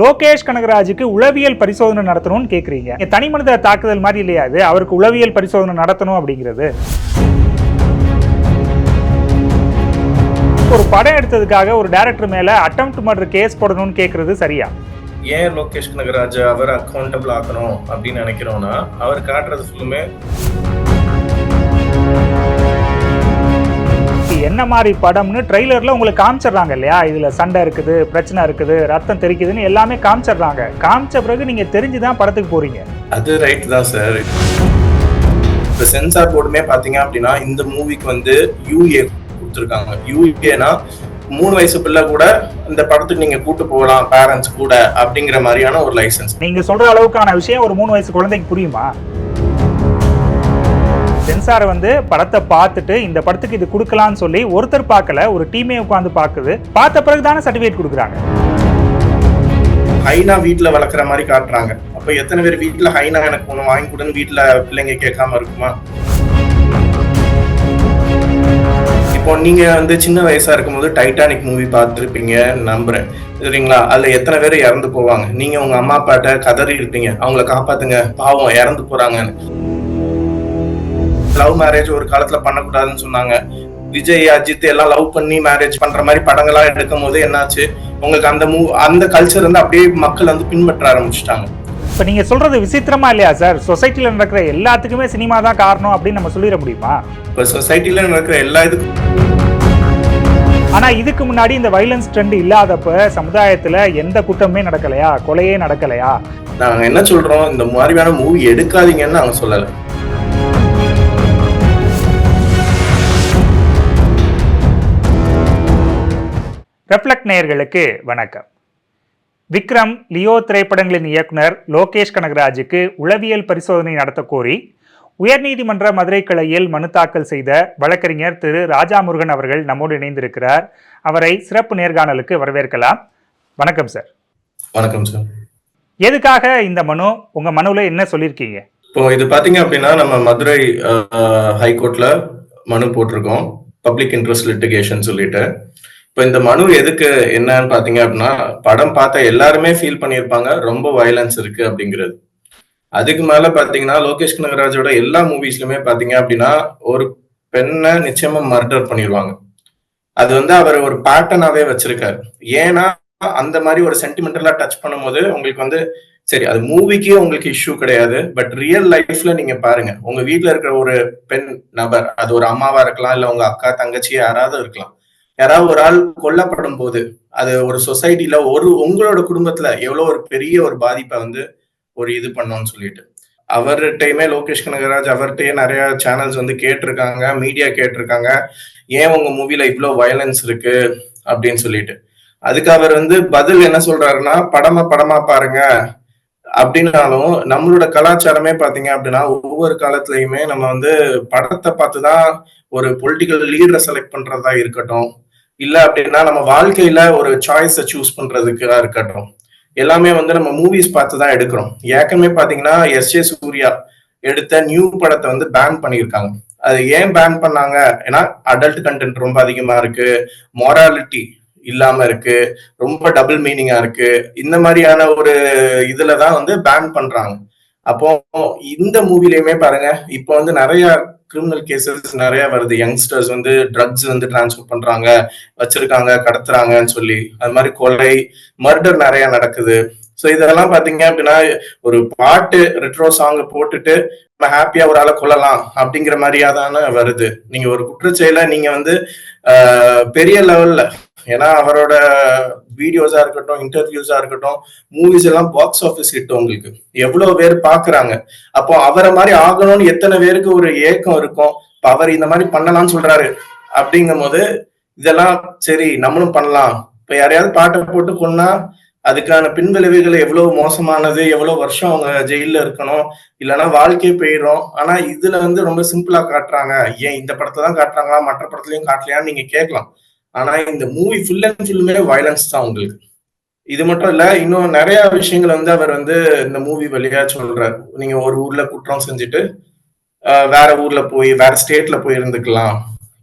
லோகேஷ் கனகராஜுக்கு உளவியல் பரிசோதனை நடத்தணும்னு கேட்குறீங்க. தனி மனித தாக்குதல் மாதிரி இல்லையா அது? அவருக்கு உளவியல் பரிசோதனை நடத்தணும் அப்படிங்கிறது. ஒரு படம் எடுத்ததுக்காக ஒரு டைரக்டர் மேல அட்டெம்ப்ட் மர்டர் கேஸ் போடணும்னு கேட்கறது சரியா? ஏன் லோகேஷ் கனகராஜ் அவர் அக்கௌண்டபிள் ஆக்கணும் அப்படின்னு நினைக்கிறோம்னா, அவர் காட்டுறது ஃபுல்லுமே என்ன மாதிரி படம்னு ட்ரெய்லர்ல உங்களுக்கு காமிச்சிடுறாங்க இல்லையா? இதுல சண்டை இருக்குது, பிரச்சனை இருக்குது, ரத்தம் தெரிக்குதுன்னு எல்லாமே காமிச்சிடுறாங்க. காமிச்ச பிறகு நீங்க தெரிஞ்சுதான் படத்துக்கு போறீங்க. அது ரைட் தான் சார். இப்போ சென்சார் போர்டுமே பாத்தீங்க அப்படின்னா இந்த மூவிக்கு வந்து UA கொடுத்துருக்காங்க. UAனா 3 வயசு பிள்ளை கூட இந்த படத்துக்கு நீங்க கூட்டு போகலாம் பேரண்ட்ஸ் கூட அப்படிங்கிற மாதிரியான ஒரு லைசன்ஸ். நீங்க சொல்ற அளவுக்கான விஷயம் ஒரு 3 வயசு குழந்தைக்கு புரியுமா? சென்சாரை வந்து படத்தை பார்த்துட்டு இந்த படத்துக்கு இது கொடுக்கலான்னு சொல்லி ஒருத்தர் பார்க்கல, ஒரு டீமே உட்காந்து பார்க்குது. பார்த்த பிறகு தானே சர்டிஃபிகேட் கொடுக்குறாங்க. ஹைனா வீட்டுல வளர்க்குற மாதிரி காட்டுறாங்க. அப்ப எத்தனை பேர் வீட்டுல ஹைனா எனக்கு ஒண்ணு வாங்கி கொடுன்னு வீட்டுல பிள்ளைங்க கேட்காம இருக்குமா? இப்போ நீங்க வந்து சின்ன வயசா இருக்கும்போது டைட்டானிக் மூவி பார்த்துருப்பீங்க நம்புறேன், சரிங்களா? அதுல எத்தனை பேர் இறந்து போவாங்க. நீங்க உங்க அம்மா அப்பாட்ட கதறி இருப்பீங்க, அவங்கள காப்பாத்துங்க, பாவம் இறந்து போறாங்கன்னு. லவ் மேரேஜ் ஒரு காலத்துல பண்ணக்கூடாதுன்னு சொன்னாங்க. விஜய், அஜித் எல்லாம் லவ் பண்ணி மேரேஜ் பண்ற மாதிரி படங்களா எடுக்கும் போது என்னாச்சு, உங்களுக்கு அந்த கல்ச்சர் வந்து அப்படியே மக்கள் வந்து பின்பற்ற ஆரம்பிச்சுட்டாங்க. இப்ப நீங்க சொல்றது விசித்திரமா இல்லையா சார்? சொசைட்டில நடக்கிற எல்லாத்துக்குமே சினிமா தான் காரணம் அப்படின்னு நம்ம சொல்லிட முடியுமா? இப்ப சொசைட்டில நடக்கிற எல்லா இதுக்கும். ஆனா இதுக்கு முன்னாடி இந்த வைலன்ஸ் ட்ரெண்ட் இல்லாதப்ப சமுதாயத்துல எந்த குற்றமே நடக்கலையா? கொலையே நடக்கலையா? நாங்க என்ன சொல்றோம், இந்த மாதிரியான மூவி எடுக்காதீங்கன்னு நாங்க சொல்லல. ரெஃப்ளெக்ட் நேயர்களுக்கு வணக்கம். விக்ரம், லியோ திரைப்படங்களின் இயக்குனர் லோகேஷ் கனகராஜுக்கு உளவியல் பரிசோதனை நடத்த கோரி உயர்நீதிமன்ற மதுரை கிளையில் மனு தாக்கல் செய்த வழக்கறிஞர் திரு ராஜாமுருகன் அவர்கள் நம்மோடு இணைந்திருக்கிறார். அவரை சிறப்பு நேர்காணலுக்கு வரவேற்கலாம். வணக்கம் சார். வணக்கம் சார். எதுக்காக இந்த மனு? உங்க மனுவில் என்ன சொல்லியிருக்கீங்க? இப்போ இது பாத்தீங்க அப்படின்னா, நம்ம மதுரை ஹைகோர்ட்ல மனு போட்டிருக்கோம், பப்ளிக் இன்ட்ரெஸ்ட் லிட்டிகேஷன் சொல்லிட்டு. இப்போ இந்த மனு எதுக்கு என்னன்னு பாத்தீங்க அப்படின்னா, படம் பார்த்த எல்லாருமே ஃபீல் பண்ணியிருப்பாங்க ரொம்ப வயலன்ஸ் இருக்கு அப்படிங்கிறது. அதுக்கு மேல பாத்தீங்கன்னா, லோகேஷ் கனகராஜோட எல்லா மூவிஸ்லுமே பாத்தீங்க அப்படின்னா ஒரு பெண்ணை நிச்சயமா மர்டர் பண்ணிடுவாங்க. அது வந்து அவர் ஒரு பேட்டர்னாவே வச்சிருக்காரு. ஏன்னா அந்த மாதிரி ஒரு சென்டிமெண்டலா டச் பண்ணும்போது உங்களுக்கு வந்து சரி, அது மூவிக்கு உங்களுக்கு இஷ்யூ கிடையாது, பட் ரியல் லைஃப்ல நீங்க பாருங்க, உங்க வீட்டுல இருக்கிற ஒரு பெண் நபர், அது ஒரு அம்மாவா இருக்கலாம், இல்ல உங்க அக்கா, தங்கச்சி யாராவது இருக்கலாம், யாராவது ஒரு ஆள் கொல்லப்படும் போது அது ஒரு சொசைட்டில உங்களோட குடும்பத்துல எவ்வளவு ஒரு பெரிய ஒரு பாதிப்பை வந்து ஒரு இது பண்ணோம்னு சொல்லிட்டு அவர்கிட்டயுமே லோகேஷ் கனகராஜ் அவர்கிட்டயே நிறைய சேனல்ஸ் வந்து கேட்டிருக்காங்க, மீடியா கேட்டிருக்காங்க, ஏன் உங்க மூவில இவ்வளவு வயலன்ஸ் இருக்கு அப்படின்னு சொல்லிட்டு. அதுக்கு அவர் வந்து பதில் என்ன சொல்றாருன்னா, படமா பாருங்க அப்படின்னாலும் நம்மளோட கலாச்சாரமே பாத்தீங்க அப்படின்னா ஒவ்வொரு காலத்திலயுமே நம்ம வந்து படத்தை பார்த்துதான் ஒரு பொலிட்டிக்கல் லீடரை செலக்ட் பண்றதா இருக்கட்டும், இல்ல அப்படின்னா நம்ம வாழ்க்கையில ஒரு சாய்ஸை சூஸ் பண்றதுக்கா இருக்கட்டும், எல்லாமே வந்து நம்ம மூவிஸ் பார்த்து தான் எடுக்கிறோம். ஏற்கனவே பாத்தீங்கன்னா SJ சூர்யா எடுத்த நியூ படத்தை வந்து பேன் பண்ணியிருக்காங்க. அது ஏன் பேன் பண்ணாங்க? ஏன்னா அடல்ட் கண்டென்ட் ரொம்ப அதிகமா இருக்கு, மொராலிட்டி இல்லாம இருக்கு, ரொம்ப டபுள் மீனிங்கா இருக்கு, இந்த மாதிரியான ஒரு இதுலதான் வந்து பேன் பண்றாங்க. அப்போ இந்த மூவிலயுமே பாருங்க, இப்போ வந்து நிறைய கிரிமினல் கேசஸ் நிறைய வருது. யங்ஸ்டர்ஸ் வந்து ட்ரக்ஸ் வந்து டிரான்ஸ்ஃபர் பண்றாங்க, வச்சிருக்காங்க, கடத்துறாங்கன்னு சொல்லி, அது மாதிரி கொலை, மர்டர் நிறைய நடக்குது. ஸோ இதெல்லாம் பாத்தீங்க அப்படின்னா ஒரு பாட்டு ரெட்ரோ சாங் போட்டுட்டு நம்ம ஹாப்பியா ஒரு ஆளை கொல்லலாம் அப்படிங்கிற மாதிரியா தானே வருது. நீங்க ஒரு குற்றச்செயலை நீங்க வந்து பெரிய லெவல்ல, ஏன்னா அவரோட வீடியோஸா இருக்கட்டும், இன்டர்வியூஸா இருக்கட்டும், மூவிஸ் எல்லாம் பாக்ஸ் ஆஃபீஸ் ஹிட், உங்களுக்கு எவ்வளவு பேர் பாக்குறாங்க. அப்போ அவரை மாதிரி ஆகணும்னு எத்தனை பேருக்கு ஒரு ஏக்கம் இருக்கும். இப்ப அவர் இந்த மாதிரி பண்ணலாம்னு சொல்றாரு அப்படிங்கும் போது இதெல்லாம் சரி நம்மளும் பண்ணலாம். இப்ப யாரையாவது பாட்டை போட்டு கொன்னா அதுக்கான பின்விளைவுகள் எவ்வளவு மோசமானது, எவ்வளவு வருஷம் அவங்க ஜெயில இருக்கணும், இல்லைன்னா வாழ்க்கையே போயிடும். ஆனா இதுல வந்து ரொம்ப சிம்பிளா காட்டுறாங்க. ஏன் இந்த படத்துல தான் காட்டுறாங்களா, மற்ற படத்துலயும் காட்டலையான்னு நீங்க கேட்கலாம். ஆனா இந்த மூவி ஃபுல் அண்ட் ஃபுல்லுமே வயலன்ஸ் தான் உங்களுக்கு. இது மட்டும் இல்ல, இன்னும் நிறைய விஷயங்கள் வந்து அவர் வந்து இந்த மூவி வழியா சொல்றாரு. நீங்க ஒரு ஊர்ல குற்றம் செஞ்சுட்டு வேற ஊர்ல போய் வேற ஸ்டேட்ல போய் இருந்துக்கலாம்,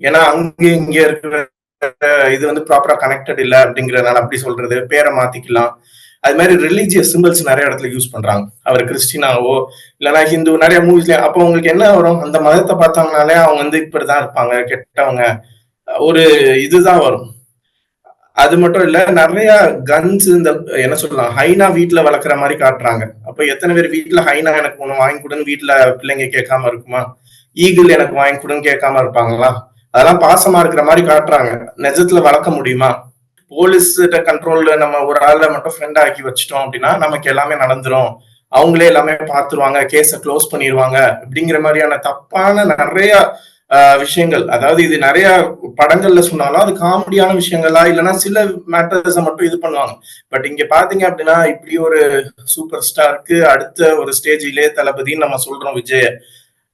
ஏன்னா அங்க இங்க இருக்கிற இது வந்து ப்ராப்பரா கனெக்டட் இல்ல அப்படிங்கறதுனால அப்படி சொல்றது, பேரை மாத்திக்கலாம், அது மாதிரி ரிலீஜியஸ் சிம்பிள்ஸ் நிறைய இடத்துல யூஸ் பண்றாங்க. அவர் கிறிஸ்டினாவோ இல்லைன்னா ஹிந்து நிறைய மூவிஸ்ல. அப்போ உங்களுக்கு என்ன வரும், அந்த மதத்தை பார்த்தாங்கனாலே அவங்க வந்து இப்படிதான் இருப்பாங்க, கெட்டவங்க, ஒரு இதுதான் வரும். அது மட்டும் இல்ல, நிறைய கன்ஸ், இந்த என்ன சொல்லலாம், ஹைனா வீட்டுல வளர்க்குற மாதிரி காட்டுறாங்க. அப்ப எத்தனை பேர் வீட்டுல ஹைனா எனக்கு ஒண்ணு வாங்கி கொடுன்னு வீட்டுல பிள்ளைங்க கேட்காம இருக்குமா? ஈகிள் எனக்கு வாங்கி கொடுன்னு கேட்காம இருப்பாங்களா? அதெல்லாம் பாசமா இருக்கிற மாதிரி காட்டுறாங்க. நிஜத்துல வளர்க்க முடியுமா? போலீஸ் கண்ட்ரோல்ல நம்ம ஒரு ஆளை மட்டும் ஃப்ரெண்ட் ஆக்கி வச்சுட்டோம் அப்படின்னா நமக்கு எல்லாமே நடந்துரும், அவங்களே எல்லாமே பார்த்துருவாங்க, கேஸை க்ளோஸ் பண்ணிடுவாங்க, அப்படிங்கிற மாதிரியான தப்பான நிறைய விஷயங்கள். அதாவது இது நிறைய படங்கள்ல சொன்னாலும் அது காமெடியான விஷயங்களா இல்லைன்னா சில மேட்டர்ஸை மட்டும் இது பண்ணுவாங்க. பட் இங்க பாத்தீங்க அப்படின்னா இப்படி ஒரு சூப்பர் ஸ்டாருக்கு அடுத்த ஒரு ஸ்டேஜ் இளைய தளபதின்னு நம்ம சொல்றோம் விஜய்.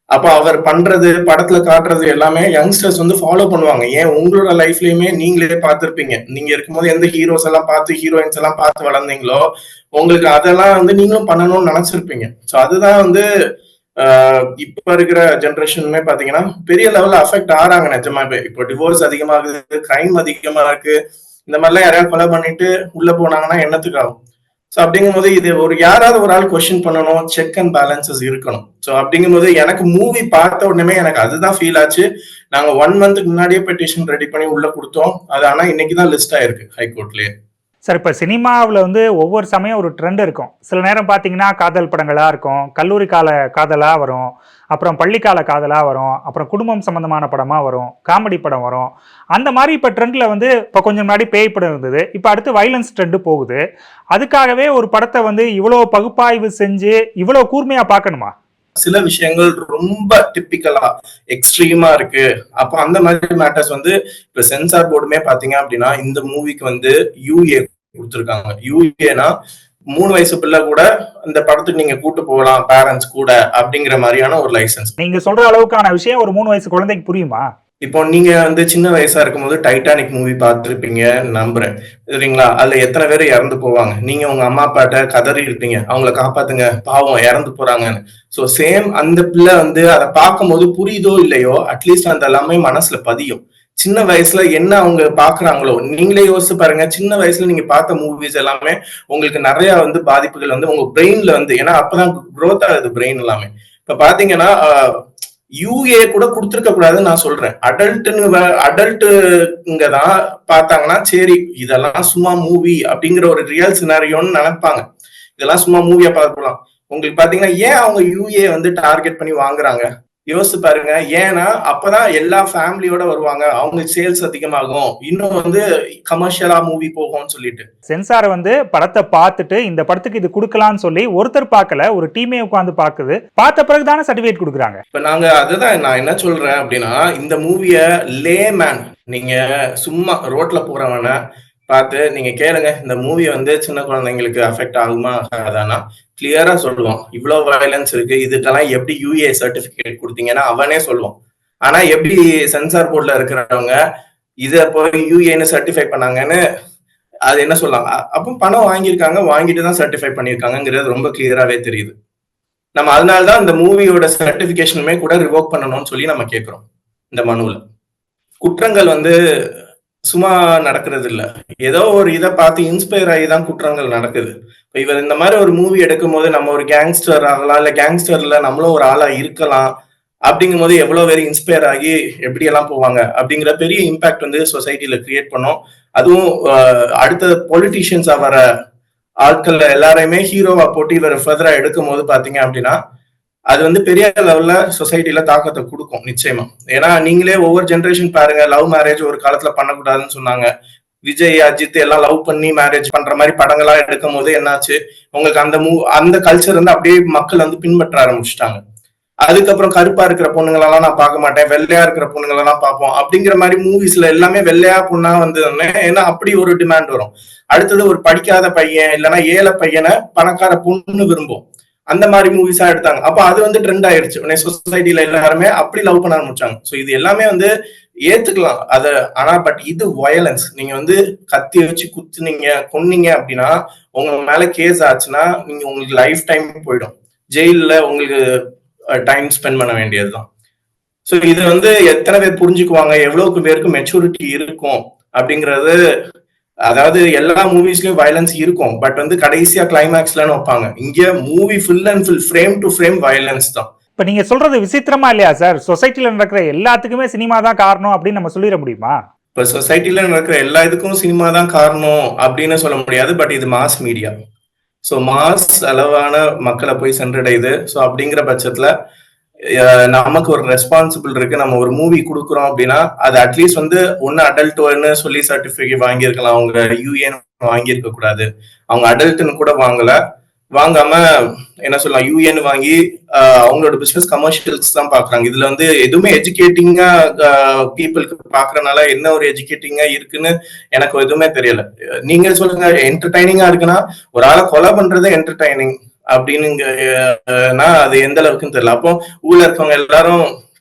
அப்ப அவர் பண்றது, படத்துல காட்டுறது எல்லாமே யங்ஸ்டர்ஸ் வந்து ஃபாலோ பண்ணுவாங்க. ஏன் உங்களோட லைஃப்லயுமே நீங்களே பார்த்திருப்பீங்க. நீங்க இருக்கும்போது எந்த ஹீரோஸ் எல்லாம் பார்த்து, ஹீரோயின்ஸ் எல்லாம் பார்த்து வளர்ந்தீங்களோ உங்களுக்கு அதெல்லாம் வந்து நீங்களும் பண்ணணும்னு நினைச்சிருப்பீங்க. ஸோ அதுதான் வந்து இப்ப இருக்கிற ஜென்ரேஷனுமே பாத்தீங்கன்னா பெரிய லெவல்ல அஃபெக்ட் ஆறாங்க நிஜமாவே. இப்போ டிவோர்ஸ் அதிகமாகுது, கிரைம் அதிகமா இருக்கு. இந்த மாதிரிலாம் யாரையாவது கொலை பண்ணிட்டு உள்ள போனாங்கன்னா என்னத்துக்கு ஆகும்? ஸோ அப்படிங்கும் போது இது ஒரு யாராவது ஒரு ஆள் கொஸ்டின் பண்ணணும், செக் அண்ட் பேலன்சஸ் இருக்கணும். ஸோ அப்படிங்கும் போது எனக்கு மூவி பார்த்த உடனே எனக்கு அதுதான் ஃபீல் ஆச்சு. நாங்க 1 மந்த்க்கு முன்னாடியே பெட்டிஷன் ரெடி பண்ணி உள்ள கொடுத்தோம். அது ஆனா இன்னைக்குதான் லிஸ்ட் ஆயிருக்கு ஹைகோர்ட்லயே. சார், இப்போ சினிமாவில் வந்து ஒவ்வொரு சமயம் ஒரு ட்ரெண்ட் இருக்கும். சில நேரம் பார்த்தீங்கன்னா காதல் படங்களாக இருக்கும், கல்லூரி கால காதலாக வரும், அப்புறம் பள்ளிக்கால காதலாக வரும், அப்புறம் குடும்பம் சம்மந்தமான படமாக வரும், காமெடி படம் வரும். அந்த மாதிரி இப்போ ட்ரெண்டில் வந்து இப்போ கொஞ்சம் முன்னாடி பேய் படம் இருந்தது, இப்போ அடுத்து வைலன்ஸ் ட்ரெண்டு போகுது. அதுக்காகவே ஒரு படத்தை வந்து இவ்வளோ பகுப்பாய்வு செஞ்சு இவ்வளோ கூர்மையாக பார்க்கணுமா? சில விஷயங்கள் ரொம்ப டிப்பிக்கலா எக்ஸ்ட்ரீமா இருக்கு. அப்போ அந்த மாதிரி மேட்டர்ஸ் வந்து இப்ப சென்சார் போர்டுமே பாத்தீங்க அப்படின்னா இந்த மூவிக்கு வந்து யூஏ கொடுத்துருக்காங்க. யூஏனா 3 வயசு பிள்ளை கூட இந்த படத்துக்கு நீங்க கூட்டு போகலாம் பேரண்ட்ஸ் கூட, அப்படிங்கிற மாதிரியான ஒரு லைசன்ஸ். நீங்க சொல்ற அளவுக்கான விஷயம் ஒரு 3 வயசு குழந்தைக்கு புரியுமா? இப்போ நீங்க வந்து சின்ன வயசா இருக்கும்போது டைட்டானிக் மூவி பார்த்துருப்பீங்க நம்புறேன், சரிங்களா? அதுல எத்தனை பேர் இறந்து போவாங்க. நீங்க உங்க அம்மா அப்பாட்ட கதறி இருப்பீங்க, அவங்கள காப்பாத்துங்க, பாவம் இறந்து போறாங்கன்னு. ஸோ சேம் அந்த பிள்ளை வந்து அதை பார்க்கும்போது புரியுதோ இல்லையோ அட்லீஸ்ட் அந்த எல்லாமே மனசுல பதியும். சின்ன வயசுல என்ன அவங்க பாக்குறாங்களோ, நீங்களே யோசிச்சு பாருங்க. சின்ன வயசுல நீங்க பார்த்த மூவிஸ் எல்லாமே உங்களுக்கு நிறைய வந்து பாதிப்புகள் வந்து உங்க பிரெயின்ல வந்து, ஏன்னா அப்பதான் க்ரோத் ஆகுது பிரெயின் எல்லாமே. இப்ப பாத்தீங்கன்னா யூஏ கூட கொடுத்துருக்க கூடாதுன்னு நான் சொல்றேன். அடல்ட்டுங்க தான் பார்த்தாங்கன்னா சரி இதெல்லாம் சும்மா மூவி அப்படிங்கிற ஒரு ரியல் சினாரியோன்னு நினைப்பாங்க. இதெல்லாம் சும்மா மூவியா பார்க்கலாம். உங்களுக்கு பாத்தீங்கன்னா ஏன் அவங்க யூஏ வந்து டார்கெட் பண்ணி வாங்குறாங்க யோசிச்சு பாருங்க. ஏன்னா அப்பதான் எல்லா ஃபேமிலியோட வருவாங்க, அவங்களுக்கு சேல்ஸ் அதிகமாகும், இன்னும் வந்து கமர்ஷியலா மூவி போகும்னு சொல்லிட்டு. சென்சார் வந்து படத்தை பார்த்துட்டு இந்த படத்துக்கு இது கொடுக்கலாம்னு சொல்லி ஒருத்தர் பார்க்கல, ஒரு டீமே உட்காந்து பார்க்குது. பார்த்த பிறகு தானே சர்டிஃபிகேட் கொடுக்குறாங்க. இப்ப நாங்க அதுதான் நான் என்ன சொல்றேன் அப்படின்னா, இந்த மூவிய லேமேன், நீங்க சும்மா ரோட்ல போறவன பார்த்து நீங்க கேளுங்க, இந்த மூவி வந்து சின்ன குழந்தைங்களுக்கு அஃபெக்ட் ஆகுமா ஆகாதானா கிளியரா சொல்லுவான். இவ்வளவு வயலன்ஸ் இருக்கு, இதுக்கெல்லாம் எப்படி யூஏ சர்டிபிகேட் கொடுத்தீங்கன்னா அவனே சொல்லுவான். ஆனா எப்படி சென்சார் போர்ட்ல இருக்கிறவங்க இத போய் யூஏன்னு சர்டிஃபை பண்ணாங்கன்னு அது என்ன சொல்லலாம்? அப்போ பணம் வாங்கியிருக்காங்க, வாங்கிட்டு தான் சர்டிஃபை பண்ணியிருக்காங்கிறது ரொம்ப கிளியராவே தெரியுது. நம்ம அதனாலதான் இந்த மூவியோட சர்டிபிகேஷனுமே கூட ரிவோக் பண்ணணும்னு சொல்லி நம்ம கேட்கிறோம் இந்த மனுல. குற்றங்கள் வந்து சும்மா நடக்கிறது இல்ல, ஏதோ ஒரு இதை பார்த்து இன்ஸ்பயர் ஆகி தான் குற்றங்கள் நடக்குது. இவர் இந்த மாதிரி ஒரு மூவி எடுக்கும் போது நம்ம ஒரு கேங்ஸ்டர் ஆகலாம், இல்ல கேங்ஸ்டர்ல நம்மளும் ஒரு ஆளா இருக்கலாம் அப்படிங்கும் போது எவ்வளவு பேர் இன்ஸ்பயர் ஆகி எப்படி எல்லாம் போவாங்க அப்படிங்கிற பெரிய இம்பாக்ட் வந்து சொசைட்டில கிரியேட் பண்ணும். அதுவும் அடுத்த பொலிட்டீஷியன்ஸா வர ஆட்கள் எல்லாரையுமே ஹீரோவா போட்டு இவர் ஃபர்தரா எடுக்கும் போது பாத்தீங்க அப்படின்னா அது வந்து பெரிய லெவல்ல சொசைட்டில தாக்கத்தை கொடுக்கும் நிச்சயமா. ஏன்னா நீங்களே ஒவ்வொரு ஜென்ரேஷன் பாருங்க, லவ் மேரேஜ் ஒரு காலத்துல பண்ணக்கூடாதுன்னு சொன்னாங்க. விஜய் அஜித் எல்லாம் லவ் பண்ணி மேரேஜ் பண்ற மாதிரி படங்களா எடுக்கும் போது என்னாச்சு, உங்களுக்கு அந்த கல்ச்சர் வந்து அப்படியே மக்கள் வந்து பின்பற்ற ஆரம்பிச்சுட்டாங்க. அதுக்கப்புறம் கருப்பா இருக்கிற பொண்ணுங்களெல்லாம் நான் பார்க்க மாட்டேன், வெள்ளையா இருக்கிற பொண்ணுங்களெல்லாம் பார்ப்போம் அப்படிங்கிற மாதிரி மூவிஸ்ல எல்லாமே வெள்ளையா பொண்ணா வந்து, ஏன்னா அப்படி ஒரு டிமாண்ட் வரும். அடுத்தது ஒரு படிக்காத பையன் இல்லைன்னா ஏழை பையனை பணக்கார பொண்ணு விரும்பும், அந்த மாதிரி மூவிஸா எடுத்தாங்க. அப்ப அது வந்து ட்ரெண்ட் ஆயிருச்சு. உடனே சொசைட்டில எல்லாருமே அப்படி லவ் பண்ண ஆரம்பிச்சாங்க. ஸோ இது எல்லாமே வந்து ஏத்துக்கலாம் அத. ஆனா பட் இது வயலன்ஸ். நீங்க வந்து கத்தி வச்சு குத்துனீங்க, கொன்னீங்க அப்படின்னா உங்க மேல கேஸ் ஆச்சுன்னா நீங்க உங்களுக்கு லைஃப் டைம் போயிடும், ஜெயில உங்களுக்கு டைம் ஸ்பெண்ட் பண்ண வேண்டியதுதான். ஸோ இது வந்து எத்தனை பேர் புரிஞ்சுக்குவாங்க, எவ்வளவுக்கு பேருக்கு மெச்சூரிட்டி இருக்கும் அப்படிங்கிறது அதாவது எல்லா மூவிஸ்லயும் வயலன்ஸ் இருக்கும், பட் வந்து கடைசியா கிளைமேக்ஸ்லன்னு வைப்பாங்க. இங்க movie full and full frame to frame violence தான். இப்ப நீங்க சொல்றது விசித்திரமா இல்லையா சார்? சொசைட்டில நடக்கிற எல்லாத்துக்குமே சினிமா தான் காரணம் அப்படின்னு நம்ம சொல்லிட முடியுமா? இப்ப சொசைட்டில நடக்கிற எல்லா இதுக்கும் சினிமா தான் காரணம் அப்படின்னு சொல்ல முடியாது. பட் இது மாஸ் மீடியா. ஸோ மாஸ் அளவான மக்களை போய் சென்றடையுது. ஸோ அப்படிங்கிற பட்சத்துல நமக்கு ஒரு ரெஸ்பான்சிபிள் இருக்கு. நம்ம ஒரு மூவி கொடுக்குறோம் அப்படின்னா அது அட்லீஸ்ட் வந்து ஒன்னு அடல்ட்னு சொல்லி சர்டிபிகேட் வாங்கியிருக்கலாம், அவங்க யூஏன்னு வாங்கியிருக்க கூடாது. அவங்க அடல்ட்னு கூட வாங்காம என்ன சொல்லலாம், யூஎன் வாங்கி அவங்களோட பிசினஸ் கமர்ஷியல்ஸ் தான் பாக்குறாங்க. இதுல வந்து எதுவுமே எஜுகேட்டிங்கா பீப்புளுக்கு பாக்குறதுனால என்ன ஒரு எஜுகேட்டிங்கா இருக்குன்னு எனக்கு எதுவுமே தெரியல. நீங்க சொல்லுங்க, என்டர்டைனிங்கா இருக்குன்னா ஒரு ஆளை கொலை பண்றது என்டர்டைனிங் அப்படின்னுங்கன்னா அது எந்த அளவுக்குன்னு தெரியல. அப்போ ஊர்ல இருக்கவங்க எல்லாரும்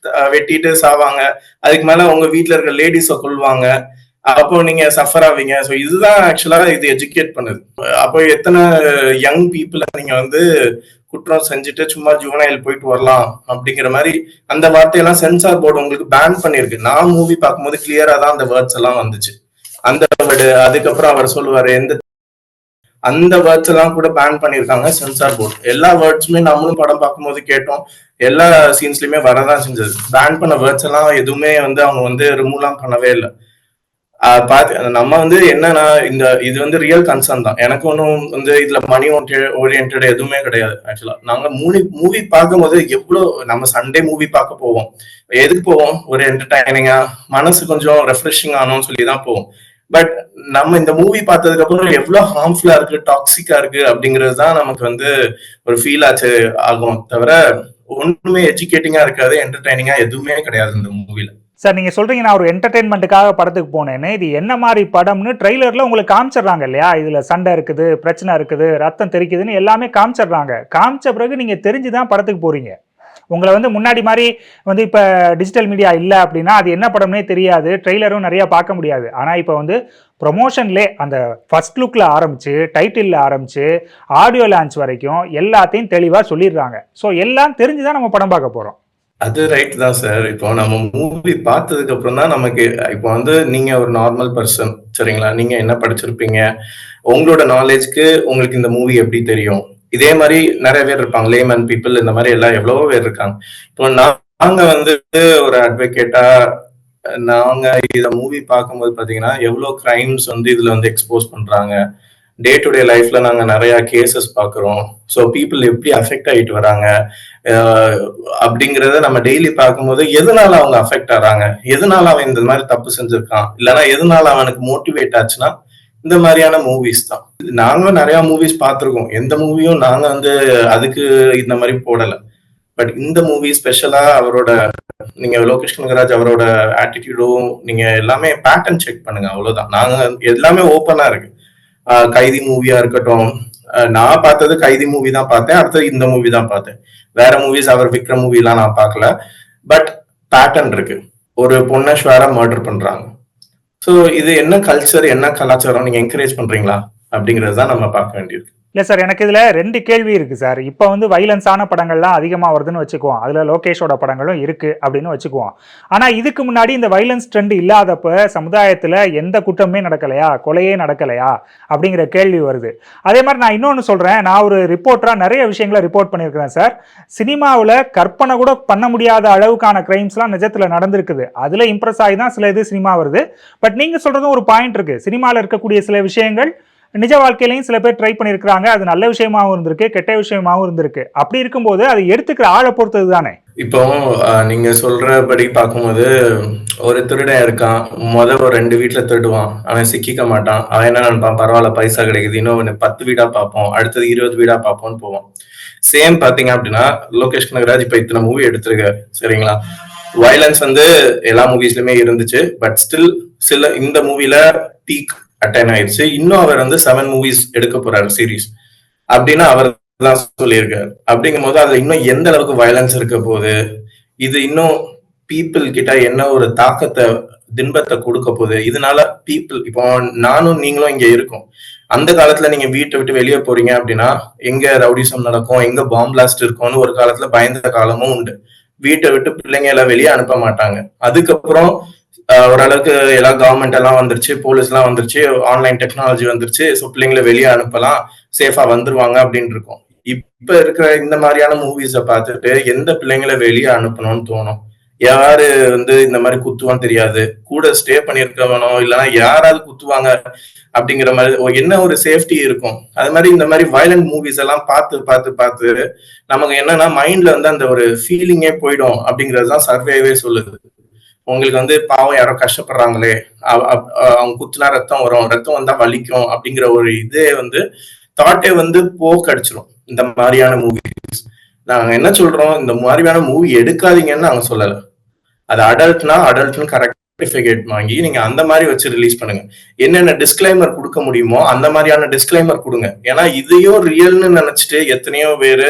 வெட்டிட்டு சாவாங்க, அதுக்கு மேல உங்க வீட்டுல இருக்க லேடிஸ கொள்வாங்க, அப்போ நீங்க சஃபர் ஆவீங்க. ஸோ இதுதான் ஆக்சுவலா இது எஜுகேட் பண்ணுது. அப்போ எத்தனை யங் பீப்புள நீங்க வந்து குற்றம் செஞ்சுட்டு சும்மா ஜுவனைல் போயிட்டு வரலாம் அப்படிங்கிற மாதிரி அந்த வார்த்தையெல்லாம் சென்சார் போர்டு உங்களுக்கு பேன் பண்ணிருக்கு. நான் மூவி பார்க்கும்போது கிளியரா தான் அந்த வேர்ட்ஸ் எல்லாம் வந்துச்சு. அந்த வேர்டு, அதுக்கப்புறம் அவர் சொல்லுவாரு அந்த வேர்ட்ஸ் எல்லாம் கூட பேன் பண்ணிருக்காங்க சென்சார் போர்டு. எல்லா வேர்ட்ஸுமே நம்மளும் படம் பார்க்கும்போது கேட்டோம், எல்லா சீன்ஸ்லயுமே வரதான் செஞ்சது. பேன் பண்ண வேர்ட்ஸ் எல்லாம் எதுவுமே வந்து அவங்க வந்து ரிமூவ்லாம் பண்ணவே இல்லை. நம்ம வந்து என்னன்னா இது வந்து ரியல் கன்சர்ன் தான். எனக்கு ஒன்றும் வந்து இதுல மணி ஓரியன்ட் எதுவுமே கிடையாது. ஆக்சுவலா நாங்க மூவி பார்க்கும்போது எவ்வளவு நம்ம சண்டே மூவி பார்க்க போவோம். எதுக்கு போவோம்? ஒரு என்டர்டைனிங்கா மனசு கொஞ்சம் ரெஃப்ரெஷிங் ஆனோம்னு சொல்லி தான் போவோம். பட் நம்ம இந்த மூவி பார்த்ததுக்கு அப்புறம் எவ்வளவு ஹார்ம்ஃபுல்லா இருக்கு, டாக்ஸிக்கா இருக்கு அப்படிங்கிறது தான் நமக்கு வந்து ஒரு ஃபீல் ஆகும். தவிர ஒண்ணுமே எஜுகேட்டிங்கா இருக்காது, என்டர்டைனிங்கா எதுவுமே கிடையாது இந்த மூவில. சார் நீங்க சொல்றீங்க நான் ஒரு என்டர்டைன்மெண்ட்டுக்காக படத்துக்கு போனேன்னு. இது என்ன மாதிரி படம்னு ட்ரெய்லர்ல உங்களுக்கு காமிச்சிடுறாங்க இல்லையா? இதுல சண்டை இருக்குது, பிரச்சனை இருக்குது, ரத்தம் தெரிக்குதுன்னு எல்லாமே காமிச்சிடுறாங்க. காமிச்ச பிறகு நீங்க தெரிஞ்சுதான் படத்துக்கு போறீங்க. உங்களை வந்து முன்னாடி மாதிரி வந்து இப்போ டிஜிட்டல் மீடியா இல்லை அப்படின்னா அது என்ன படம்னே தெரியாது, ட்ரெய்லரும் நிறையா பார்க்க முடியாது. ஆனால் இப்போ வந்து ப்ரொமோஷன்லே அந்த ஃபர்ஸ்ட் லுக்கில் ஆரம்பித்து டைட்டிலில் ஆரம்பித்து ஆடியோ லான்ச் வரைக்கும் எல்லாத்தையும் தெளிவாக சொல்லிடுறாங்க. ஸோ எல்லாம் தெரிஞ்சு தான் நம்ம படம் பார்க்க போகிறோம். அது ரைட் தான் சார். இப்போ நம்ம மூவி பார்த்ததுக்கு அப்புறம் தான் நமக்கு, இப்போ வந்து நீங்க ஒரு நார்மல் பர்சன் சரிங்களா, நீங்க என்ன படிச்சிருப்பீங்க, உங்களோட நாலேஜ்க்கு உங்களுக்கு இந்த மூவி எப்படி தெரியும், இதே மாதிரி நிறைய பேர் இருப்பாங்க, லேமன் பீப்புள், இந்த மாதிரி எல்லாம் எவ்வளவோ பேர் இருக்காங்க. இப்போ நாங்க வந்து ஒரு அட்வொகேட்டா நாங்க இத மூவி பார்க்கும்போது பாத்தீங்கன்னா எவ்வளவு கிரைம்ஸ் வந்து இதுல வந்து எக்ஸ்போஸ் பண்றாங்க. டே டு டே லைஃப்ல நாங்க நிறைய கேசஸ் பாக்குறோம். ஸோ பீப்புள் எப்படி அஃபெக்ட் ஆகிட்டு வராங்க அப்படிங்கறத நம்ம டெய்லி பார்க்கும்போது எதனால அவங்க அஃபெக்ட் ஆறாங்க, எதனால அவன் இந்த மாதிரி தப்பு செஞ்சிருக்கான், இல்லைன்னா எதனால அவனுக்கு மோட்டிவேட் ஆச்சுன்னா இந்த மாதிரியான மூவிஸ் தான். நாங்களும் நிறைய மூவிஸ் பார்த்திருக்கோம். எந்த மூவியும் நாங்க வந்து அதுக்கு இந்த மாதிரி போடல. பட் இந்த மூவி ஸ்பெஷலா அவரோட, நீங்க லோகேஷ் கனகராஜ் அவரோட ஆட்டிடியூடும் நீங்க எல்லாமே பேட்டர்ன் செக் பண்ணுங்க, அவ்வளவுதான். நாங்க எல்லாமே ஓப்பனா இருக்கு. கைதி மூவியா இருக்கட்டும், நான் பார்த்தது கைதி மூவி தான் பார்த்தேன், அடுத்தது இந்த மூவி தான் பார்த்தேன். வேற மூவிஸ் அவர் விக்ரம் மூவி எல்லாம் நான் பார்க்கல. பட் பேட்டர்ன் இருக்கு. ஒரு பொண்ணை ஷுவரா மர்டர் பண்றாங்க. ஸோ இது என்ன கல்ச்சர், என்ன கலாச்சாரம் நீங்க என்கரேஜ் பண்றீங்களா அப்படிங்கிறது தான் நம்ம பார்க்க வேண்டியிருக்கு. இல்லை சார், எனக்கு இதில் 2 கேள்வி இருக்குது சார். இப்போ வந்து வைலன்ஸான படங்கள்லாம் அதிகமாக வருதுன்னு வச்சுக்குவோம், அதில் லோகேஷோட படங்களும் இருக்குது அப்படின்னு வச்சுக்குவோம். ஆனால் இதுக்கு முன்னாடி இந்த வைலன்ஸ் ட்ரெண்ட் இல்லாதப்போ சமுதாயத்தில் எந்த குற்றமே நடக்கலையா, கொலையே நடக்கலையா அப்படிங்கிற கேள்வி வருது. அதே மாதிரி நான் இன்னொன்று சொல்கிறேன், நான் ஒரு ரிப்போர்ட்டராக நிறைய விஷயங்களை ரிப்போர்ட் பண்ணியிருக்கிறேன் சார். சினிமாவில் கற்பனை கூட பண்ண முடியாத அளவுக்கான கிரைம்ஸ்லாம் நிஜத்தில் நடந்திருக்குது. அதில் இம்ப்ரெஸ் ஆகி தான் சில இது சினிமா வருது. பட் நீங்கள் சொல்கிறதும் ஒரு பாயிண்ட் இருக்குது. சினிமாவில் இருக்கக்கூடிய சில விஷயங்கள் நிஜ வாழ்க்கையிலையும் சில பேர் ட்ரை பண்ணியிருக்கிறாங்க. அது நல்ல விஷயமாகவும் இருந்திருக்கு, கெட்ட விஷயமாகவும் இருந்திருக்கு. அப்படி இருக்கும்போது அதை எடுத்துக்கிற ஆளை பொறுத்தது தானே. இப்போ நீங்க சொல்றபடி பார்க்கும்போது ஒரு திருடன் இருக்கான், ஒரு 2 வீட்டுல திருடுவான், அவன் சிக்கிக்க மாட்டான். அவன் என்ன நினைப்பான், பரவாயில்ல பைசா கிடைக்குது, இன்னும் 10 வீடா பார்ப்போம், அடுத்தது 20 வீடா பார்ப்போம்னு போவோம். சேம் பாத்தீங்க அப்படின்னா லோகேஷ் கனகராஜ் இப்ப இத்தனை மூவி எடுத்திருக்காரு சரிங்களா. வயலன்ஸ் வந்து எல்லா மூவிஸ்லயுமே இருந்துச்சு. பட் ஸ்டில் சில இந்த மூவில பீக் அட்டைன் ஆயிடுச்சு. இன்னும் அவர் வந்து 7 மூவிஸ் எடுக்க போறாரு சீரீஸ் அப்படின்னு அவர் தான் சொல்லியிருக்காரு. அப்படிங்கும் போது அதுல இன்னும் எந்த அளவுக்கு வயலன்ஸ் இருக்க போகுது, இது இன்னும் பீப்புள் கிட்ட என்ன ஒரு தாக்கத்தை, தின்பத்தை கொடுக்க போகுது. இதனால பீப்புள், இப்போ நானும் நீங்களும் இங்க இருக்கோம். அந்த காலத்துல நீங்க வீட்டை விட்டு வெளியே போறீங்க அப்படின்னா எங்க ரவுடிசம் நடக்கும், எங்க பாம்பு பிளாஸ்ட் இருக்கும்னு ஒரு காலத்துல பயந்த காலமும் உண்டு. வீட்டை விட்டு பிள்ளைங்க எல்லாம் வெளியே அனுப்ப மாட்டாங்க. அதுக்கப்புறம் ஓரளவுக்கு எல்லா கவர்மெண்ட் எல்லாம் வந்துருச்சு, போலீஸ் எல்லாம் வந்துருச்சு, ஆன்லைன் டெக்னாலஜி வந்துருச்சு, ஸோ பிள்ளைங்களை வெளியே அனுப்பலாம், சேஃபா வந்துருவாங்க அப்படின்னு இருக்கும். இப்ப இருக்கிற இந்த மாதிரியான மூவிஸை பார்த்துட்டு எந்த பிள்ளைங்களை வெளியே அனுப்பணும்னு தோணும்? யாரு வந்து இந்த மாதிரி குத்துவான்னு தெரியாது, கூட ஸ்டே பண்ணிருக்கவனோ இல்லைன்னா யாராவது குத்துவாங்க அப்படிங்கிற மாதிரி என்ன ஒரு சேஃப்டி இருக்கும்? அது மாதிரி இந்த மாதிரி வயலண்ட் மூவிஸ் எல்லாம் பார்த்து பார்த்து பார்த்து நமக்கு என்னன்னா மைண்ட்ல வந்து அந்த ஒரு ஃபீலிங்கே போயிடும் அப்படிங்கிறது தான் சர்வேவே சொல்லுது. உங்களுக்கு வந்து பாவம் யாரோ கஷ்டப்படுறாங்களே, அவங்க குத்துனா ரத்தம் வரும், ரத்தம் வந்தா வலிக்கும் அப்படிங்கிற ஒரு இதே வந்து தாட்டே வந்து போக்கடிச்சிடும் இந்த மாதிரியான மூவிஸ். நாங்க என்ன சொல்றோம், இந்த மாதிரியான மூவி எடுக்காதீங்கன்னு நாங்க சொல்லல. அது அடல்ட்னா அடல்ட்னு சர்டிபிகேட் வாங்கி நீங்க அந்த மாதிரி வச்சு ரிலீஸ் பண்ணுங்க. என்னென்ன டிஸ்கிளைமர் கொடுக்க முடியுமோ அந்த மாதிரியான டிஸ்கிளைமர் கொடுங்க. ஏன்னா இதையும் ரியல்னு நினைச்சிட்டு எத்தனையோ பேரு,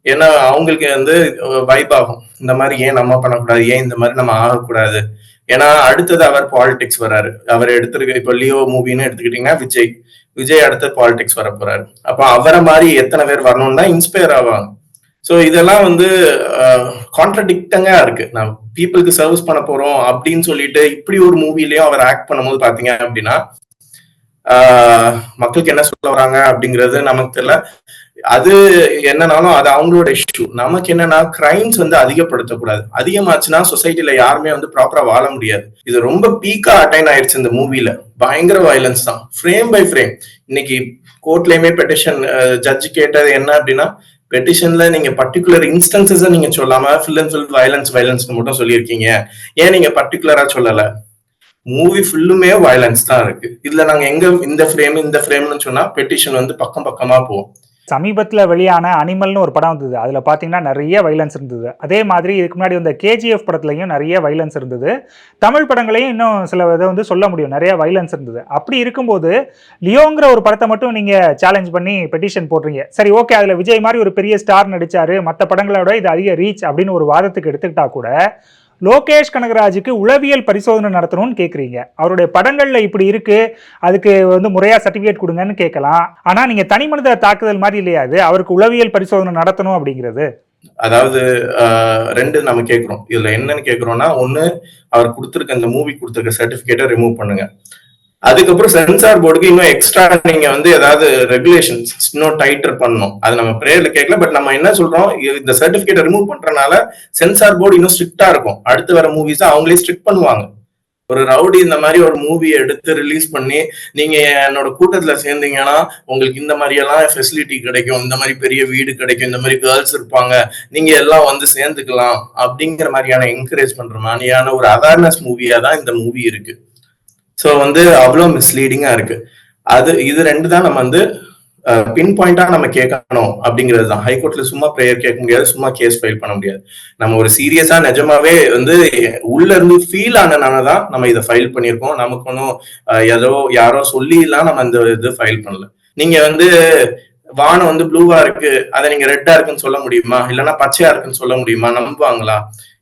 ஏன்னா அவங்களுக்கு வந்து வைப் ஆகும், இந்த மாதிரி ஏன் நம்ம பண்ணக்கூடாது, ஏன் இந்த மாதிரி நம்ம ஆகக்கூடாது. ஏன்னா அடுத்தது அவர் பாலிடிக்ஸ் வராரு. அவர் எடுத்திருக்க இப்போ லியோ மூவின்னு எடுத்துக்கிட்டீங்கன்னா விஜய் அடுத்த பாலிடிக்ஸ் வர போறாரு. அப்ப அவரை மாதிரி எத்தனை பேர் வரணும்னு தான் இன்ஸ்பயர் ஆவாங்க. ஸோ இதெல்லாம் வந்து கான்ட்ரடிக்டங்கா இருக்கு. நான் பீப்புளுக்கு சர்வீஸ் பண்ண போறோம் அப்படின்னு சொல்லிட்டு இப்படி ஒரு மூவிலையும் அவர் ஆக்ட் பண்ணும்போது பாத்தீங்க அப்படின்னா மக்களுக்கு என்ன சொல்ல வராங்க அப்படிங்கிறது நமக்கு தெரியல. அது என்னன்னாலும் அது அவங்களோட இஷ்யூ. நமக்கு என்னன்னா கிரைம்ஸ் வந்து அதிகப்படுத்தக்கூடாது. அதிகமாச்சுன்னா சொசைட்டில யாருமே வந்து ப்ராப்பரா வாழ முடியாது. இது ரொம்ப பீக்கா அட்டைன் ஆயிடுச்சு இந்த மூவில. பயங்கர வயலன்ஸ் தான், ஃப்ரேம் பை ஃப்ரேம். இன்னைக்கு கோர்ட்லயுமே பெட்டிஷன் ஜட்ஜ் கேட்டது என்ன அப்படின்னா, பெட்டிஷன்ல நீங்க பர்டிகுலர் இன்ஸ்டன்சஸ் நீங்க சொல்லாம ஃபுல் அண்ட் ஃபுல் வயலன்ஸ் மட்டும் சொல்லியிருக்கீங்க, ஏன் நீங்க பர்டிகுலரா சொல்லல? மூவி ஃபுல்லுமே வயலன்ஸ் தான் இருக்கு. இதுல நாங்க எங்க இந்த ஃப்ரேம்னு சொன்னா பெட்டிஷன் வந்து பக்கம் பக்கமா போவோம். சமீபத்தில் வெளியான அனிமல்னு ஒரு படம் வந்தது. அதில் பார்த்தீங்கன்னா நிறைய வைலன்ஸ் இருந்தது. அதே மாதிரி இதுக்கு முன்னாடி வந்த கேஜிஎஃப் படத்துலையும் நிறைய வைலன்ஸ் இருந்தது. தமிழ் படங்களையும் இன்னும் சில இதை வந்து சொல்ல முடியும், நிறைய வைலன்ஸ் இருந்தது. அப்படி இருக்கும்போது லியோங்கிற ஒரு படத்தை மட்டும் நீங்கள் சேலஞ்ச் பண்ணி பெட்டிஷன் போடுறீங்க. சரி, ஓகே, அதில் விஜய் மாதிரி ஒரு பெரிய ஸ்டார் நடித்தார், மற்ற படங்களோட இது அதிக ரீச் அப்படின்னு ஒரு வாதத்துக்கு எடுத்துக்கிட்டா கூட லோகேஷ் கனகராஜுக்கு உளவியல் பரிசோதனை நடத்தணும்னு கேட்குறீங்க. அவருடைய படங்கள்ல இப்படி இருக்கு, அதுக்கு வந்து முறையா சர்டிபிகேட் கொடுங்கன்னு கேட்கலாம். ஆனா நீங்க தனி மனித தாக்குதல் மாதிரி இல்லையா அது, அவருக்கு உளவியல் பரிசோதனை நடத்தணும் அப்படிங்கிறது? அதாவது ரெண்டு நம்ம கேட்கிறோம். இதுல என்னன்னு கேட்கிறோம்னா, ஒண்ணு அவர் கொடுத்திருக்க இந்த மூவி கொடுத்திருக்க சர்டிபிகேட்டை ரிமூவ் பண்ணுங்க. அதுக்கப்புறம் சென்சார் போர்டுக்கு இன்னும் எக்ஸ்ட்ரா நீங்க வந்து ஏதாவது ரெகுலேஷன்ஸ் இன்னும் டைட்டர் பண்ணணும். அது நம்ம பிரேயர்ல கேட்கல. பட் நம்ம என்ன சொல்றோம், இந்த சர்டிபிகேட்டை ரிமூவ் பண்றதுனால சென்சார் போர்டு இன்னும் ஸ்ட்ரிக்டா இருக்கும். அடுத்து வர மூவிஸ் அவங்களே ஸ்ட்ரிக்ட் பண்ணுவாங்க. ஒரு ரவுடி இந்த மாதிரி ஒரு மூவியை எடுத்து ரிலீஸ் பண்ணி நீங்க என்னோட கூட்டத்துல சேர்ந்தீங்கன்னா உங்களுக்கு இந்த மாதிரி எல்லாம் ஃபெசிலிட்டி கிடைக்கும், இந்த மாதிரி பெரிய வீடு கிடைக்கும், இந்த மாதிரி கேர்ள்ஸ் இருப்பாங்க, நீங்க எல்லாம் வந்து சேர்ந்துக்கலாம் அப்படிங்கிற மாதிரியான என்கரேஜ் பண்ற மாதிரியான ஒரு அவேர்னஸ் மூவியா தான் இந்த மூவி இருக்கு. ஸோ வந்து அவ்வளோ மிஸ்லீடிங்கா இருக்கு. இது ரெண்டு தான் நம்ம வந்து பின் பாயிண்டா நம்ம கேட்கணும் அப்படிங்கிறது தான். ஹைகோர்ட்ல சும்மா ப்ரேயர் கேட்க முடியாது, சும்மா கேஸ் ஃபைல் பண்ண முடியாது. நம்ம ஒரு சீரியஸா நிஜமாவே வந்து உள்ள இருந்து ஃபீல் ஆனனாலதான் நம்ம இதை ஃபைல் பண்ணியிருக்கோம். நமக்கு ஒன்றும் யாரோ சொல்லிலாம் நம்ம இந்த இது ஃபைல் பண்ணல. நீங்க வந்து வானம் வந்து ப்ளூவா இருக்கு, அதை நீங்க ரெட்டா இருக்குன்னு சொல்ல முடியுமா? இல்லைன்னா பச்சையா இருக்குன்னு சொல்ல முடியுமா? நம்புவாங்களா?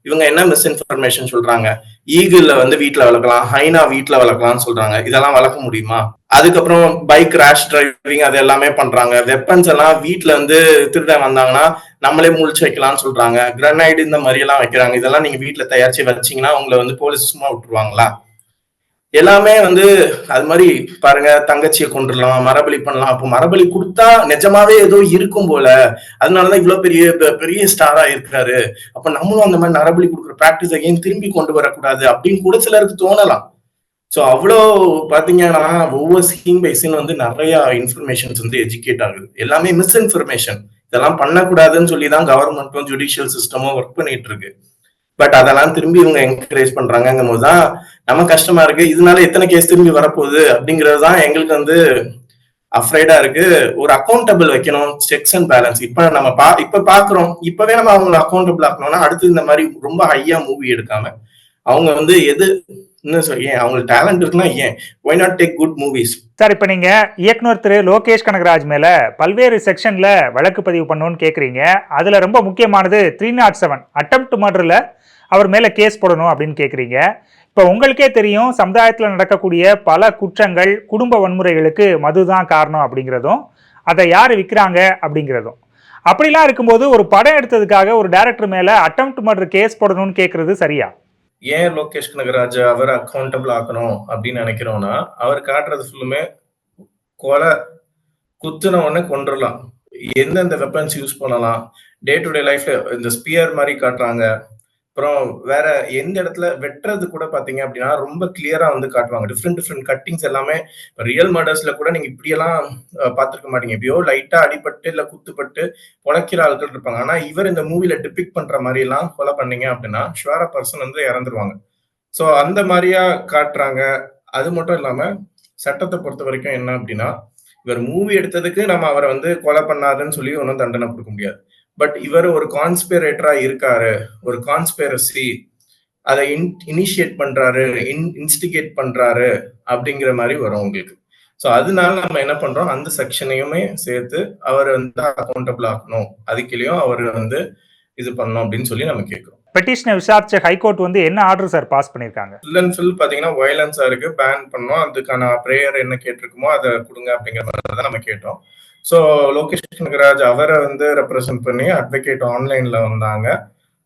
இவங்க என்ன மிஸ்இன்ஃபர்மேஷன் சொல்றாங்க, ஈகிள்ல வந்து வீட்டுல வளர்க்கலாம், ஹைனா வீட்டுல வளர்க்கலாம்னு சொல்றாங்க. இதெல்லாம் வளர்க்க முடியுமா? அதுக்கப்புறம் பைக் ரேஷ் டிரைவிங் அது எல்லாமே பண்றாங்க. வெப்பன்ஸ் எல்லாம் வீட்டுல வந்து திருட வந்தாங்கன்னா நம்மளே முழிச்சு வைக்கலாம்னு சொல்றாங்க. கிரனைடு இந்த மாதிரி எல்லாம் வைக்கிறாங்க. இதெல்லாம் நீங்க வீட்டுல தயாரிச்சு வச்சீங்கன்னா உங்களை வந்து போலீஸ் சும்மா விட்டுருவாங்களா? எல்லாமே வந்து அது மாதிரி பாருங்க, தங்கச்சியை கொண்டுடலாம், மரபலி பண்ணலாம். அப்போ மரபலி கொடுத்தா நிஜமாவே ஏதோ இருக்கும் போல, அதனாலதான் இவ்வளவு பெரிய பெரிய ஸ்டாரா இருக்கிறாரு. அப்ப நம்மளும் அந்த மாதிரி மரபலி கொடுக்குற பிராக்டிஸை ஏன் திரும்பி கொண்டு வரக்கூடாது அப்படின்னு கூட சிலருக்கு தோணலாம். ஸோ அவ்வளோ பாத்தீங்கன்னா ஒவ்வொரு சீன் பை சீன் வந்து நிறைய இன்ஃபர்மேஷன்ஸ் வந்து எஜுகேட் ஆகுது. எல்லாமே மிஸ்இன்ஃபர்மேஷன். இதெல்லாம் பண்ணக்கூடாதுன்னு சொல்லிதான் கவர்மெண்ட்டும் ஜுடிஷியல் சிஸ்டமும் ஒர்க் பண்ணிட்டு இருக்கு. பட் அதெல்லாம் திரும்பி இவங்க என்கரேஜ் பண்றாங்கும் போதுதான் நம்ம கஷ்டமா இருக்கு. இதனால எத்தனை கேஸ் திரும்பி வரப்போகுது அப்படிங்கிறது தான் எங்களுக்கு வந்து அஃப்ரைடா இருக்கு. ஒரு அக்கௌண்டபிள் வைக்கணும், செக்ஸ் அண்ட் பேலன்ஸ். இப்ப நம்ம இப்ப பாக்குறோம், இப்பவே நம்ம அவங்களை அக்கௌண்டபிள் ஆக்கணும்னா அடுத்து இந்த மாதிரி ரொம்ப ஹையா மூவி எடுக்காம அவங்க வந்து ஏன் அவங்களுக்கு டேலண்ட் இருக்குன்னா ஏன் why not take good movies? Sir, இப்போ நீங்க இயக்குனர் திரு லோகேஷ் கனகராஜ் மேல பல்வேறு செக்ஷன்ல வழக்கு பதிவு பண்ணணும்னு கேட்குறீங்க. அதுல ரொம்ப முக்கியமானது 307 அட்டெம்ப்ட் மர்டர்ல அவர் மேல கேஸ் போடணும் அப்படின்னு கேட்குறீங்க. இப்போ உங்களுக்கே தெரியும், சமுதாயத்தில் நடக்கக்கூடிய பல குற்றங்கள், குடும்ப வன்முறைகளுக்கு மதுதான் காரணம் அப்படிங்கிறதும், அதை யார் விற்கிறாங்க அப்படிங்கிறதும். அப்படிலாம் இருக்கும்போது ஒரு படம் எடுத்ததுக்காக ஒரு டைரக்டர் மேல அட்டெம்ப்ட் மர்டர் கேஸ் போடணும்னு கேட்கறது சரியா? ஏன் லோகேஷ் கனகராஜ் அவர் அக்கௌண்டபிள் ஆக்கணும் அப்படின்னு நினைக்கிறோம்னா, அவர் காட்டுறது ஃபுல்லுமே கொலை, குத்துன உடனே கொன்றுலாம். எந்தெந்த வெப்பன்ஸ் யூஸ் பண்ணலாம், டே டு டே லைஃப்ல இந்த ஸ்பியர் மாரி காட்டுறாங்க. அப்புறம் வேற எந்த இடத்துல வெட்டுறது கூட பாத்தீங்க அப்படின்னா, ரொம்ப கிளியரா வந்து காட்டுவாங்க. டிஃபரெண்ட் கட்டிங்ஸ் எல்லாமே ரியல் மர்டர்ஸ்ல கூட நீங்க இப்படியெல்லாம் பார்த்திருக்க மாட்டீங்க. எப்படியோ லைட்டா அடிபட்டு, இல்ல குத்துப்பட்டு பொழைக்கிற ஆட்கள் இருப்பாங்க. ஆனா, இவர் இந்த மூவில டிபிக்ட் பண்ற மாரிலாம் கொலை பண்ணீங்க அப்படின்னா, ஷூரா பெர்சன் வந்து இறந்துருவாங்க. சோ அந்த மாரியா காட்டுறாங்க. அது மட்டும் இல்லாம, சட்டத்த பொறுத்தவரைக்கும் என்ன அப்படின்னா, இவர் மூவி எடுத்ததுக்கு நம்ம அவர வந்து கொலை பண்ணாருன்னு சொல்லி ஒண்ணும் தண்டனை குடுக்க முடியாது. பட் இவரு ஒரு கான்ஸ்பிரேட்டரா இருக்காரு. ஒரு கான்ஸ்பிரசி அத இனிஷியேட் பண்றாரு, இன்ஸ்டிகேட் பண்றாரு அப்படிங்கிற மாரி வரும் உங்களுக்கு. சோ அதனால நம்ம என்ன பண்றோம், அந்த செக்ஷனையுமே சேர்த்து அவர வந்து அக்கவுண்டபிள் ஆக்கணும். அதுக்கிலயும் அவரு வந்து இது பண்ணணும் அப்படின்னு சொல்லி நம்ம கேட்கிறோம். பெட்டிஷனை விசாரிச்ச ஹைகோர்ட் வந்து என்ன ஆர்டர் சார் பாஸ் பண்ணியிருக்காங்க? ஃபுல் அண்ட் ஃபுல் பாத்தீங்கன்னா வயலன்ஸா இருக்கு, பேன் பண்ணோம். அதுக்கான பிரேயர் என்ன கேட்டிருக்குமோ அதை கொடுங்க அப்படிங்கிற மாதிரி தான் நம்ம கேட்டோம். ஸோ லோகேஷ் கனகராஜ் அவரை வந்து ரெப்ரசென்ட் பண்ணி அட்வொகேட் ஆன்லைன்ல வந்தாங்க.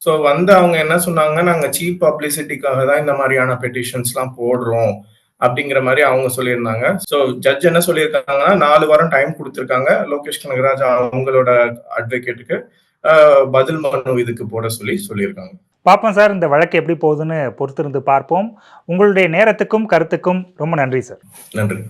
ஸோ வந்து அவங்க என்ன சொன்னாங்க, நாங்க சீப் பப்ளிசிட்டிக்காக தான் இந்த மாதிரியான பெட்டிஷன்ஸ்லாம் போடுறோம் அப்படிங்கிற மாதிரி அவங்க சொல்லியிருந்தாங்க. ஸோ ஜட்ஜ் என்ன சொல்லியிருக்காங்கன்னா, 4 வாரம் டைம் கொடுத்துருக்காங்க லோகேஷ் கனகராஜ் அவங்களோட அட்வொகேட்டுக்கு பதில் மனு இதுக்கு போட சொல்லியிருக்காங்க. பார்ப்போம் சார், இந்த வழக்கு எப்படி போகுதுன்னு பொறுத்திருந்து பார்ப்போம். உங்களுடைய நேரத்துக்கும் கருத்துக்கும் ரொம்ப நன்றி சார். நன்றி.